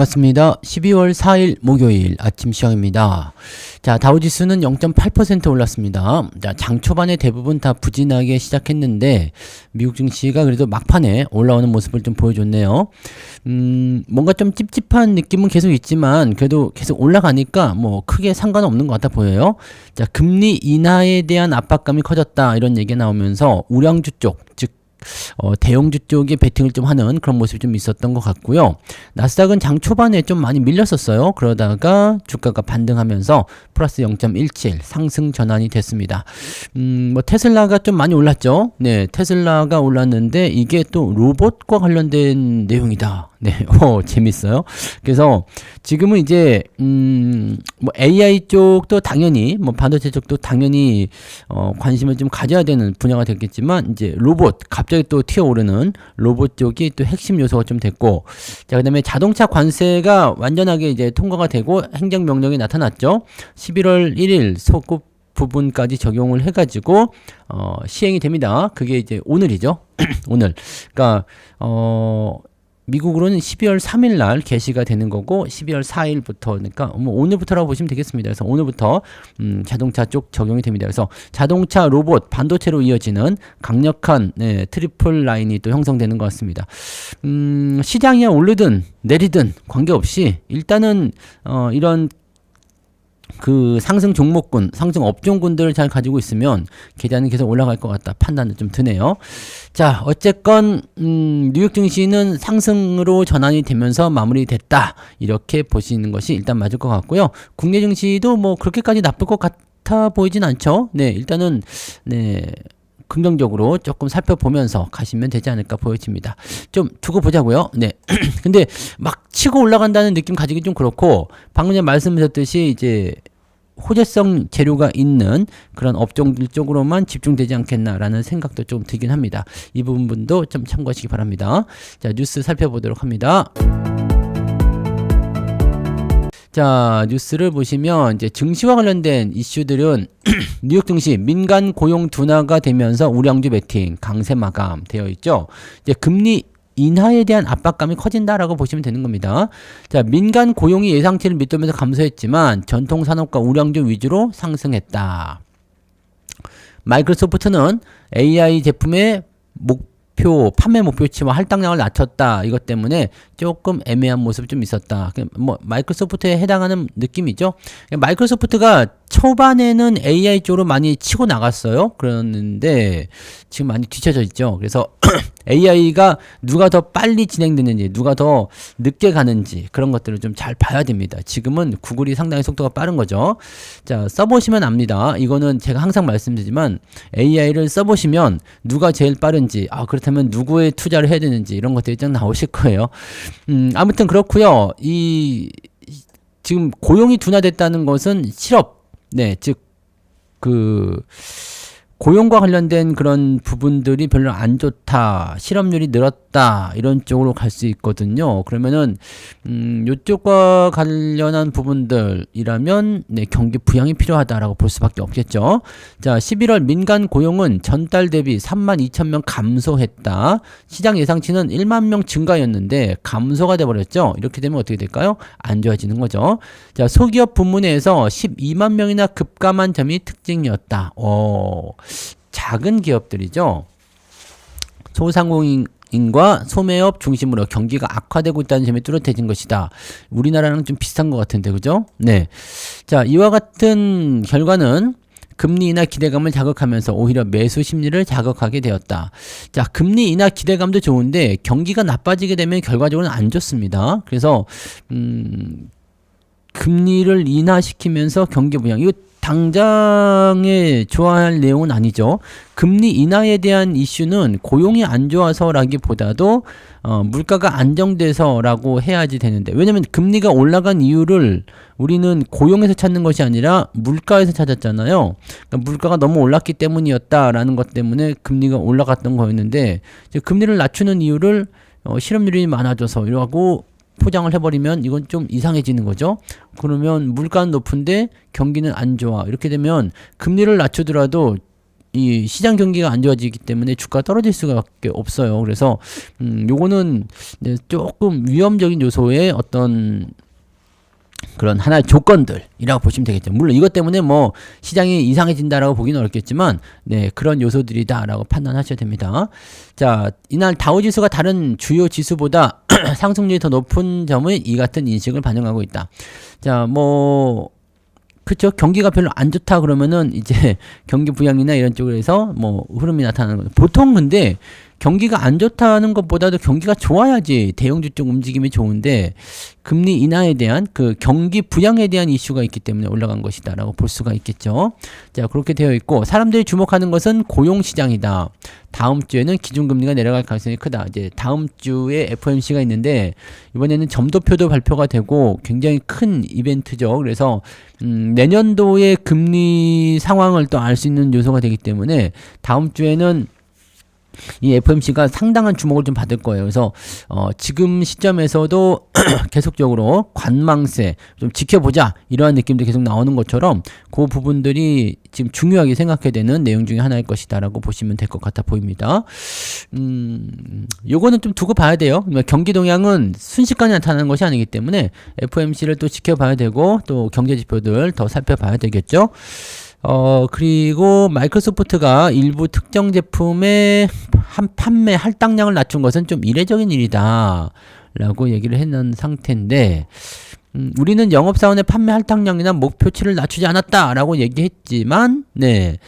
반갑습니다. 12월 4일 목요일 아침 시황입니다. 자, 다우지수는 0.8% 올랐습니다. 자, 장 초반에 대부분 다 부진하게 시작했는데 미국 증시가 그래도 막판에 올라오는 모습을 좀 보여줬네요. 뭔가 좀 찝찝한 느낌은 계속 있지만 그래도 계속 올라가니까 뭐 크게 상관없는 것 같아 보여요. 자, 금리 인하에 대한 압박감이 커졌다 이런 얘기가 나오면서 우량주 쪽, 즉 대형주 쪽에 베팅을 좀 하는 그런 모습이 좀 있었던 것 같고요. 나스닥은 장 초반에 좀 많이 밀렸었어요. 그러다가 주가가 반등하면서 플러스 0.17 상승 전환이 됐습니다. 뭐 테슬라가 좀 많이 올랐죠. 네, 테슬라가 올랐는데 이게 또 로봇과 관련된 내용이다. 네, 재밌어요. 그래서 지금은 이제 뭐 AI 쪽도 당연히 뭐 반도체 쪽도 당연히 관심을 좀 가져야 되는 분야가 됐겠지만 이제 로봇 갑자기 또 튀어오르는 로봇 쪽이 또 핵심 요소가 좀 됐고, 자, 그다음에 자동차 관세가 완전하게 이제 통과가 되고 행정명령이 나타났죠. 11월 1일 소급 부분까지 적용을 해가지고 시행이 됩니다. 그게 이제 오늘이죠. 오늘. 그러니까 미국으로는 12월 3일 날 개시가 되는 거고 12월 4일부터 그러니까 뭐 오늘부터라고 보시면 되겠습니다. 그래서 오늘부터 자동차 쪽 적용이 됩니다. 그래서 자동차, 로봇, 반도체로 이어지는 강력한 트리플 라인이 또 형성되는 것 같습니다. 시장이 오르든 내리든 관계없이 일단은 이런 그 상승 종목군, 상승 업종군들을 잘 가지고 있으면 계단은 계속 올라갈 것 같다 판단은 좀 드네요. 자, 어쨌건 뉴욕 증시는 상승으로 전환이 되면서 마무리됐다 이렇게 보시는 것이 일단 맞을 것 같고요. 국내 증시도 뭐 그렇게까지 나쁠 것 같아 보이진 않죠. 네, 일단은 긍정적으로 조금 살펴보면서 가시면 되지 않을까 보여집니다. 좀 두고 보자고요. 네. 근데 막 치고 올라간다는 느낌 가지기 좀 그렇고 방금 전에 말씀드렸듯이 이제 호재성 재료가 있는 그런 업종들 쪽으로만 집중되지 않겠나라는 생각도 좀 들긴 합니다. 이 부분도 좀 참고하시기 바랍니다. 자, 뉴스 살펴보도록 합니다. 자, 뉴스를 보시면 이제 증시와 관련된 이슈들은 뉴욕 증시 민간 고용 둔화가 되면서 우량주 베팅 강세 마감 되어 있죠. 이제 금리 인하에 대한 압박감이 커진다라고 보시면 되는 겁니다. 자, 민간 고용이 예상치를 밑돌면서 감소했지만 전통 산업과 우량주 위주로 상승했다. 마이크로소프트는 AI 제품의 판매 목표치와 할당량을 낮췄다. 이것 때문에 조금 애매한 모습이 좀 있었다. 뭐 마이크로소프트에 해당하는 느낌이죠. 마이크로소프트가 초반에는 AI 쪽으로 많이 치고 나갔어요. 그러는데 지금 많이 뒤쳐져 있죠. 그래서 AI가 누가 더 빨리 진행되는지, 누가 더 늦게 가는지 그런 것들을 좀 잘 봐야 됩니다. 지금은 구글이 상당히 속도가 빠른 거죠. 자, 써보시면 압니다. 이거는 제가 항상 말씀드리지만 AI를 써보시면 누가 제일 빠른지, 그렇다면 누구에 투자를 해야 되는지 이런 것들이 좀 나오실 거예요. 아무튼 그렇고요. 지금 고용이 둔화됐다는 것은 실업, 즉 고용과 관련된 그런 부분들이 별로 안 좋다, 실업률이 늘었다 이런 쪽으로 갈 수 있거든요. 그러면은 이쪽과 관련한 부분들이라면 경기 부양이 필요하다라고 볼 수밖에 없겠죠. 자, 11월 민간 고용은 전달 대비 32,000명 감소했다. 시장 예상치는 1만 명 증가였는데 감소가 돼버렸죠. 이렇게 되면 어떻게 될까요? 안 좋아지는 거죠. 자, 소기업 부문에서 12만 명이나 급감한 점이 특징이었다. 작은 기업들이죠. 소상공인과 소매업 중심으로 경기가 악화되고 있다는 점이 뚜렷해진 것이다. 우리나라랑 좀 비슷한 것 같은데, 그죠? 네. 자, 이와 같은 결과는 금리 인하 기대감을 자극하면서 오히려 매수 심리를 자극하게 되었다. 자, 금리 인하 기대감도 좋은데 경기가 나빠지게 되면 결과적으로는 안 좋습니다. 그래서 금리를 인하시키면서 경기 부양, 이거 당장에 좋아할 내용은 아니죠. 금리 인하에 대한 이슈는 고용이 안 좋아서라기보다도 물가가 안정돼서라고 해야지 되는데, 왜냐면 금리가 올라간 이유를 우리는 고용에서 찾는 것이 아니라 물가에서 찾았잖아요. 그러니까 물가가 너무 올랐기 때문이었다라는 것 때문에 금리가 올라갔던 거였는데, 금리를 낮추는 이유를 실업률이 많아져서 이러고 포장을 해버리면 이건 좀 이상해지는 거죠. 그러면 물가는 높은데 경기는 안 좋아. 이렇게 되면 금리를 낮추더라도 이 시장 경기가 안 좋아지기 때문에 주가가 떨어질 수밖에 없어요. 그래서 요거는 네, 조금 위험적인 요소의 어떤 그런 하나의 조건들이라고 보시면 되겠죠. 물론 이것 때문에 뭐 시장이 이상해진다라고 보기는 어렵겠지만 네, 그런 요소들이다라고 판단하셔야 됩니다. 자, 이날 다우지수가 다른 주요 지수보다 상승률이 더 높은 점은 이 같은 인식을 반영하고 있다. 자, 뭐 그쵸. 경기가 별로 안 좋다 그러면은 이제 경기 부양이나 이런 쪽에서 뭐 흐름이 나타나는 거죠. 보통 근데 경기가 안 좋다는 것보다도 경기가 좋아야지 대형주 쪽 움직임이 좋은데 금리 인하에 대한 그 경기 부양에 대한 이슈가 있기 때문에 올라간 것이다라고 볼 수가 있겠죠. 자, 그렇게 되어 있고 사람들이 주목하는 것은 고용 시장이다. 다음 주에는 기준금리가 내려갈 가능성이 크다. 이제 다음 주에 FOMC가 있는데 이번에는 점도표도 발표가 되고 굉장히 큰 이벤트죠. 그래서 내년도의 금리 상황을 또 알 수 있는 요소가 되기 때문에 다음 주에는 이 FOMC가 상당한 주목을 좀 받을 거예요. 그래서 지금 시점에서도 계속적으로 관망세 좀 지켜보자 이러한 느낌도 계속 나오는 것처럼 그 부분들이 지금 중요하게 생각해야 되는 내용 중에 하나일 것이다라고 보시면 될 것 같아 보입니다. 요거는 좀 두고 봐야 돼요. 경기 동향은 순식간에 나타나는 것이 아니기 때문에 FOMC를 또 지켜봐야 되고 또 경제 지표들 더 살펴봐야 되겠죠. 그리고 마이크로소프트가 일부 특정 제품의 판매 할당량을 낮춘 것은 좀 이례적인 일이다 라고 얘기를 했는 상태인데 우리는 영업사원의 판매 할당량이나 목표치를 낮추지 않았다 라고 얘기했지만 네,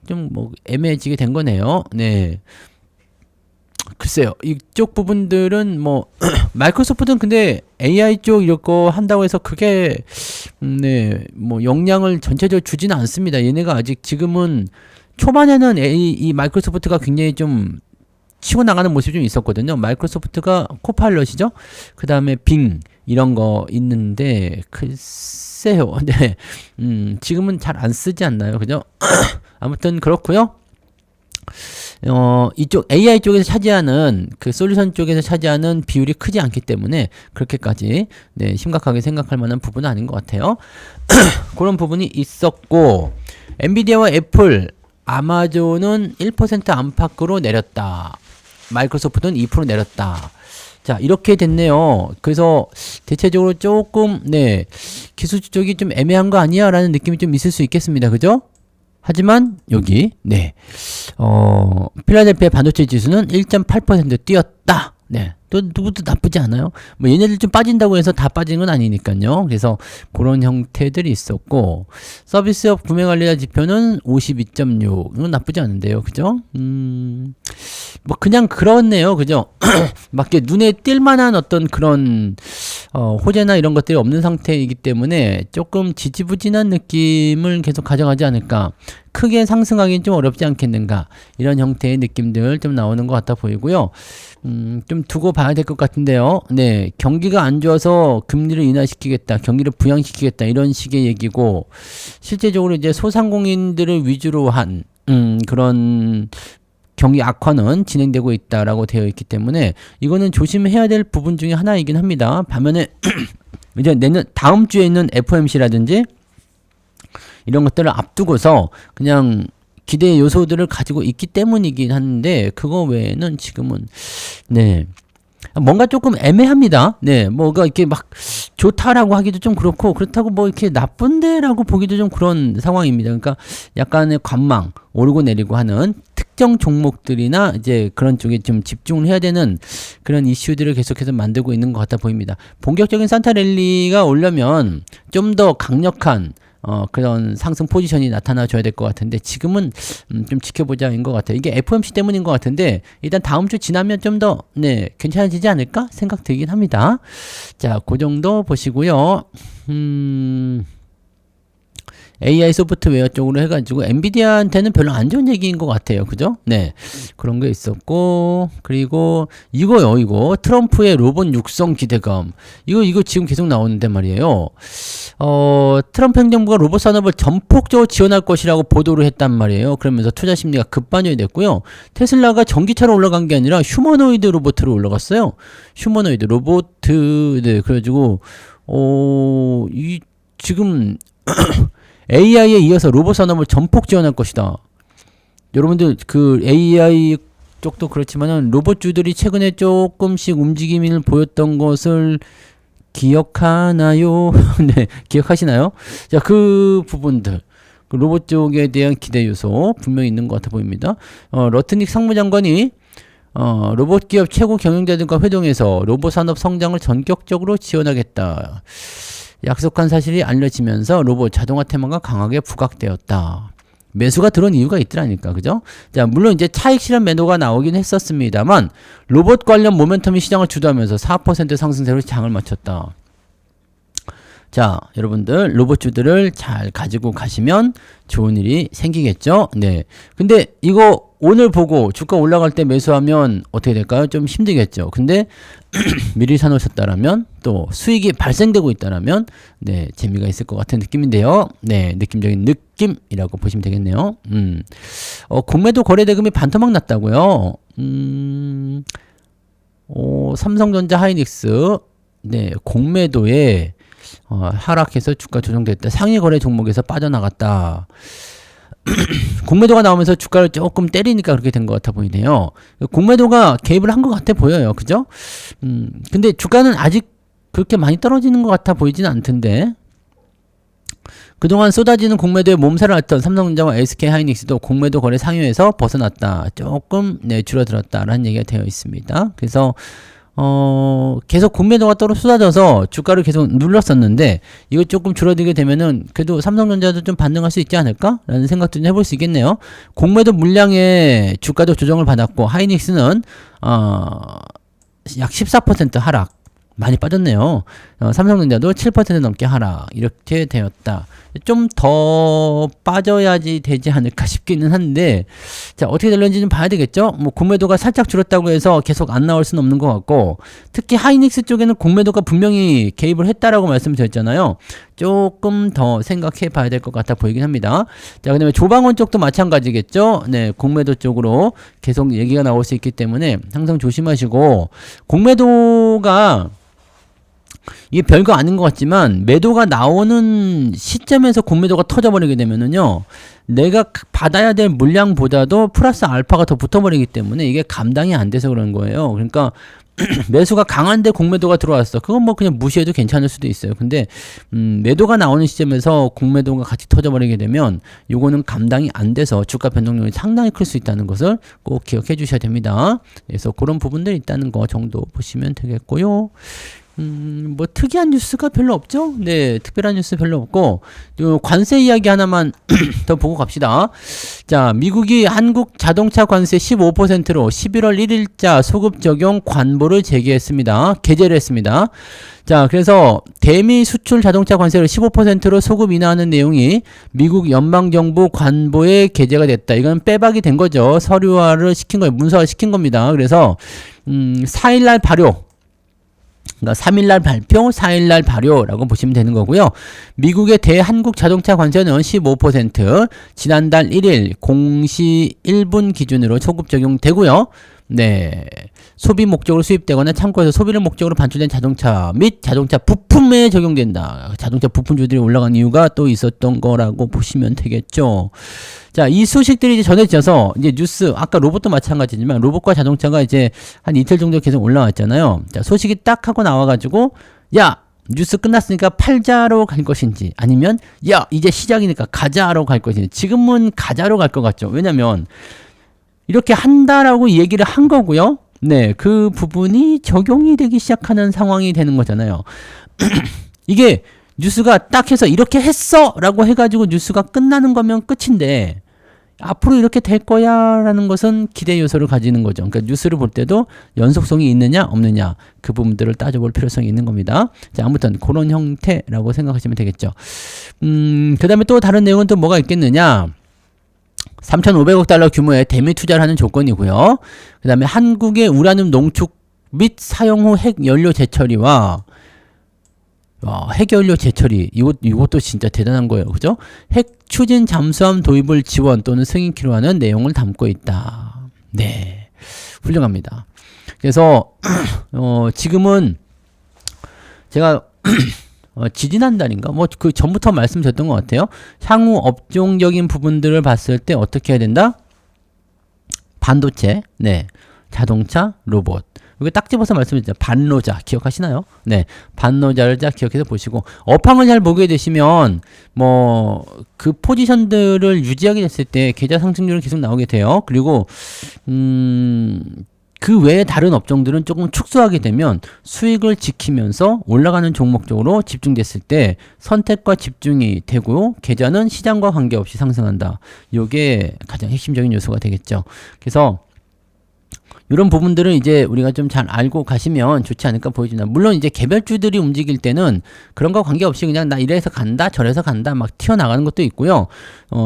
좀 뭐 애매해지게 된 거네요. 네. 글쎄요. 이쪽 부분들은 뭐 마이크로소프트는 근데 AI 쪽 이런 거 한다고 해서 그게 네, 뭐 영향을 전체적으로 주지는 않습니다. 얘네가 아직 지금은 초반에는 이 마이크로소프트가 굉장히 좀 치고 나가는 모습이 좀 있었거든요. 마이크로소프트가 코파일럿이죠. 그 다음에 빙 이런 거 있는데 글쎄요. 네, 지금은 잘 안 쓰지 않나요, 그죠? 아무튼 그렇고요. 이쪽 AI 쪽에서 차지하는 그 솔루션 쪽에서 차지하는 비율이 크지 않기 때문에 그렇게까지 네, 심각하게 생각할 만한 부분은 아닌 것 같아요. 그런 부분이 있었고 엔비디아와 애플, 아마존은 1% 안팎으로 내렸다. 마이크로소프트는 2% 내렸다. 자, 이렇게 됐네요. 그래서 대체적으로 조금 네, 기술주 쪽이 좀 애매한 거 아니야? 라는 느낌이 좀 있을 수 있겠습니다. 그죠? 하지만 여기 네, 필라델피아 반도체 지수는 1.8% 뛰었다. 네, 또 누구도 나쁘지 않아요. 뭐 얘네들 좀 빠진다고 해서 다 빠진 건 아니니까요. 그래서 그런 형태들이 있었고 서비스업 구매관리자 지표는 52.6. 이건 나쁘지 않은데요, 그죠? 뭐 그냥 그렇네요, 그죠? 막 눈에 띌 만한 어떤 그런 호재나 이런 것들이 없는 상태이기 때문에 조금 지지부진한 느낌을 계속 가져가지 않을까. 크게 상승하기는 좀 어렵지 않겠는가. 이런 형태의 느낌들 좀 나오는 것 같아 보이고요. 좀 두고 봐야 될 것 같은데요. 네, 경기가 안 좋아서 금리를 인하시키겠다, 경기를 부양시키겠다 이런 식의 얘기고 실제적으로 이제 소상공인들을 위주로 한 그런 경기 악화는 진행되고 있다라고 되어 있기 때문에 이거는 조심해야 될 부분 중에 하나이긴 합니다. 반면에 이제 다음 주에 있는 FOMC라든지 이런 것들을 앞두고서 그냥 기대 요소들을 가지고 있기 때문이긴 한데 그거 외에는 지금은 네, 뭔가 조금 애매합니다. 네, 뭐가 이렇게 막 좋다라고 하기도 좀 그렇고 그렇다고 뭐 이렇게 나쁜데라고 보기도 좀 그런 상황입니다. 그러니까 약간의 관망, 오르고 내리고 하는 특정 종목들이나 이제 그런 쪽에 좀 집중을 해야 되는 그런 이슈들을 계속해서 만들고 있는 것 같아 보입니다. 본격적인 산타 랠리가 오려면 좀 더 강력한 그런 상승 포지션이 나타나줘야 될 것 같은데 지금은 좀 지켜보자인 것 같아요. 이게 FOMC 때문인 것 같은데 일단 다음 주 지나면 좀 더 네, 괜찮아지지 않을까 생각 들긴 합니다. 자, 그 정도 보시고요. AI 소프트웨어 쪽으로 해가지고 엔비디아한테는 별로 안 좋은 얘기인 것 같아요. 그죠? 네, 그런 게 있었고 그리고 이거 트럼프의 로봇 육성 기대감 이거 지금 계속 나오는데 말이에요. 트럼프 행정부가 로봇 산업을 전폭적으로 지원할 것이라고 보도를 했단 말이에요. 그러면서 투자 심리가 급반영이 됐고요. 테슬라가 전기차로 올라간 게 아니라 휴머노이드 로봇으로 올라갔어요. 휴머노이드 로봇 네, 그래가지고 이 지금 AI에 이어서 로봇 산업을 전폭 지원할 것이다. 여러분들 그 AI 쪽도 그렇지만은 로봇주들이 최근에 조금씩 움직임을 보였던 것을 기억하나요? 네, 기억하시나요? 자, 그 부분들. 그 로봇 쪽에 대한 기대 요소 분명히 있는 것 같아 보입니다. 러트닉 상무장관이 로봇 기업 최고 경영자들과 회동해서 로봇 산업 성장을 전격적으로 지원하겠다. 약속한 사실이 알려지면서 로봇 자동화 테마가 강하게 부각되었다. 매수가 들어온 이유가 있더라니까, 그죠? 자, 물론 이제 차익 실현 매도가 나오긴 했었습니다만 로봇 관련 모멘텀이 시장을 주도하면서 4% 상승세로 장을 마쳤다. 자, 여러분들 로봇주들을 잘 가지고 가시면 좋은 일이 생기겠죠? 네. 근데 이거 오늘 보고 주가 올라갈 때 매수하면 어떻게 될까요? 좀 힘들겠죠. 근데 미리 사놓으셨다라면 또 수익이 발생되고 있다라면 네, 재미가 있을 것 같은 느낌인데요. 네, 느낌적인 느낌이라고 보시면 되겠네요. 공매도 거래대금이 반토막 났다고요? 삼성전자 하이닉스 네, 공매도에 하락해서 주가 조정됐다. 상위 거래 종목에서 빠져나갔다. 공매도가 나오면서 주가를 조금 때리니까 그렇게 된 것 같아 보이네요. 공매도가 개입을 한 것 같아 보여요. 그죠? 근데 주가는 아직 그렇게 많이 떨어지는 것 같아 보이지는 않던데. 그동안 쏟아지는 공매도에 몸살을 앓던 삼성전자와 SK 하이닉스도 공매도 거래 상위에서 벗어났다. 조금 네, 줄어들었다라는 얘기가 되어 있습니다. 그래서 계속 공매도가 쏟아져서 주가를 계속 눌렀었는데 이거 조금 줄어들게 되면은 그래도 삼성전자도 좀 반등할 수 있지 않을까? 라는 생각도 좀 해볼 수 있겠네요. 공매도 물량에 주가도 조정을 받았고 하이닉스는 약 14% 하락. 많이 빠졌네요. 삼성전자도 7% 넘게 하락. 이렇게 되었다. 좀 더 빠져야지 되지 않을까 싶기는 한데, 자, 어떻게 될런지 좀 봐야 되겠죠? 뭐, 공매도가 살짝 줄었다고 해서 계속 안 나올 수는 없는 것 같고, 특히 하이닉스 쪽에는 공매도가 분명히 개입을 했다라고 말씀드렸잖아요. 조금 더 생각해 봐야 될 것 같아 보이긴 합니다. 자, 그 다음에 조방원 쪽도 마찬가지겠죠? 네, 공매도 쪽으로 계속 얘기가 나올 수 있기 때문에 항상 조심하시고, 공매도가 이게 별거 아닌 것 같지만 매도가 나오는 시점에서 공매도가 터져버리게 되면은요 내가 받아야 될 물량보다도 플러스 알파가 더 붙어버리기 때문에 이게 감당이 안 돼서 그런 거예요. 그러니까 매수가 강한데 공매도가 들어왔어. 그건 뭐 그냥 무시해도 괜찮을 수도 있어요. 근데 매도가 나오는 시점에서 공매도가 같이 터져버리게 되면 요거는 감당이 안 돼서 주가 변동력이 상당히 클 수 있다는 것을 꼭 기억해 주셔야 됩니다. 그래서 그런 부분들이 있다는 거 정도 보시면 되겠고요. 뭐 특이한 뉴스가 별로 없죠? 네, 특별한 뉴스 별로 없고 관세 이야기 하나만 더 보고 갑시다. 자, 미국이 한국 자동차 관세 15%로 11월 1일자 소급 적용 관보를 제기했습니다. 게재를 했습니다. 자, 그래서 대미 수출 자동차 관세를 15%로 소급 인하하는 내용이 미국 연방정부 관보에 게재가 됐다. 이건 빼박이 된 거죠. 서류화를 시킨 거예요. 문서화 시킨 겁니다. 그래서 4일날 발효. 그러니까 3일날 발표, 4일날 발효라고 보시면 되는 거고요. 미국의 대한국 자동차 관세는 15% 지난달 1일 0시 1분 기준으로 소급 적용되고요. 네, 소비 목적으로 수입되거나 창고에서 소비를 목적으로 반출된 자동차 및 자동차 부품에 적용된다. 자동차 부품주들이 올라간 이유가 또 있었던 거라고 보시면 되겠죠. 자, 이 소식들이 이제 전해져서 이제 뉴스, 아까 로봇도 마찬가지지만 로봇과 자동차가 이제 한 이틀 정도 계속 올라왔잖아요. 자, 소식이 딱 하고 나와가지고 야, 뉴스 끝났으니까 팔자로 갈 것인지 아니면 야, 이제 시작이니까 가자로 갈 것인지. 지금은 가자로 갈 것 같죠. 왜냐면 이렇게 한다라고 얘기를 한 거고요. 네, 그 부분이 적용이 되기 시작하는 상황이 되는 거잖아요. 이게 뉴스가 딱 해서 이렇게 했어! 라고 해가지고 뉴스가 끝나는 거면 끝인데 앞으로 이렇게 될 거야 라는 것은 기대 요소를 가지는 거죠. 그러니까 뉴스를 볼 때도 연속성이 있느냐 없느냐 그 부분들을 따져볼 필요성이 있는 겁니다. 자, 아무튼 그런 형태라고 생각하시면 되겠죠. 그 다음에 또 다른 내용은 또 뭐가 있겠느냐. 3,500억 달러 규모의 대미 투자를 하는 조건이고요. 그 다음에 한국의 우라늄 농축 및 사용 후 핵연료 재처리와 핵연료 재처리 이것도 진짜 대단한 거예요. 그죠? 핵 추진 잠수함 도입을 지원 또는 승인키로 하는 내용을 담고 있다. 네, 훌륭합니다. 그래서 지금은 제가 지지난달인가 뭐 그 전부터 말씀드렸던 것 같아요. 향후 업종적인 부분들을 봤을 때 어떻게 해야 된다? 반도체, 네, 자동차, 로봇. 이거 딱 집어서 말씀드렸죠. 반로자 기억하시나요? 네, 반로자를 딱 기억해서 보시고 업황을 잘 보게 되시면 뭐 그 포지션들을 유지하게 됐을 때 계좌 상승률은 계속 나오게 돼요. 그리고 그 외에 다른 업종들은 조금 축소하게 되면 수익을 지키면서 올라가는 종목 쪽으로 집중됐을 때 선택과 집중이 되고 계좌는 시장과 관계없이 상승한다. 이게 가장 핵심적인 요소가 되겠죠. 그래서 이런 부분들은 이제 우리가 좀 잘 알고 가시면 좋지 않을까 보여집니다. 물론 이제 개별주들이 움직일 때는 그런 거 관계없이 그냥 나 이래서 간다 저래서 간다 막 튀어나가는 것도 있고요.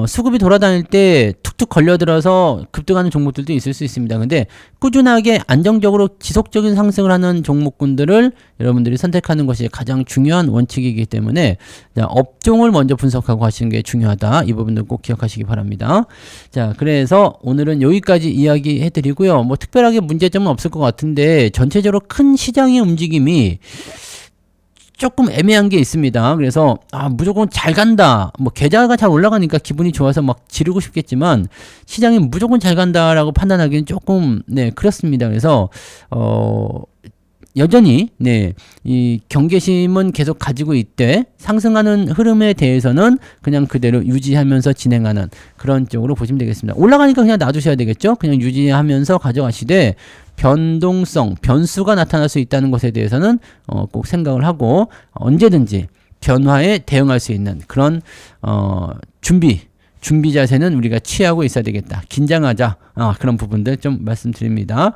수급이 돌아다닐 때 툭툭 걸려들어서 급등하는 종목들도 있을 수 있습니다. 근데 꾸준하게 안정적으로 지속적인 상승을 하는 종목군들을 여러분들이 선택하는 것이 가장 중요한 원칙이기 때문에 자, 업종을 먼저 분석하고 하시는 게 중요하다. 이 부분들 꼭 기억하시기 바랍니다. 자, 그래서 오늘은 여기까지 이야기해 드리고요. 뭐 특별하게 문제점은 없을 것 같은데 전체적으로 큰 시장의 움직임이 조금 애매한 게 있습니다. 그래서 무조건 잘 간다. 뭐 계좌가 잘 올라가니까 기분이 좋아서 막 지르고 싶겠지만 시장이 무조건 잘 간다라고 판단하기는 조금 그렇습니다. 그래서 여전히 이 경계심은 계속 가지고 있되 상승하는 흐름에 대해서는 그냥 그대로 유지하면서 진행하는 그런 쪽으로 보시면 되겠습니다. 올라가니까 그냥 놔두셔야 되겠죠. 그냥 유지하면서 가져가시되 변동성, 변수가 나타날 수 있다는 것에 대해서는 꼭 생각을 하고 언제든지 변화에 대응할 수 있는 그런 준비 자세는 우리가 취하고 있어야 되겠다. 긴장하자. 그런 부분들 좀 말씀드립니다.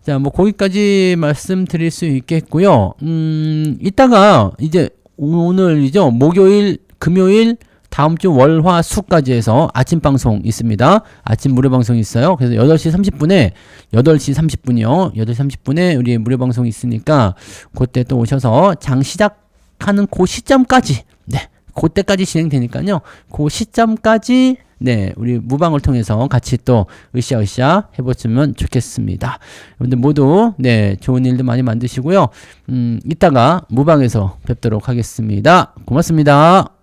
자, 뭐 거기까지 말씀드릴 수 있겠고요. 이따가 이제 오늘이죠. 목요일, 금요일, 다음 주 월, 화, 수까지 해서 아침 방송 있습니다. 아침 무료 방송이 있어요. 그래서 8시 30분에 8시 30분이요. 8시 30분에 우리 무료 방송이 있으니까 그때 또 오셔서 장 시작하는 그 시점까지 그때까지 진행되니까요. 그 시점까지 우리 무방을 통해서 같이 또 으쌰으쌰 해보시면 좋겠습니다. 여러분들 모두 좋은 일도 많이 만드시고요. 이따가 무방에서 뵙도록 하겠습니다. 고맙습니다.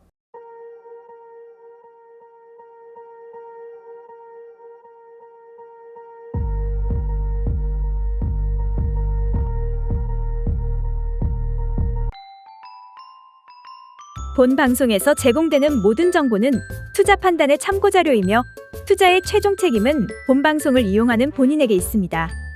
본 방송에서 제공되는 모든 정보는 투자 판단의 참고 자료이며 투자의 최종 책임은 본 방송을 이용하는 본인에게 있습니다.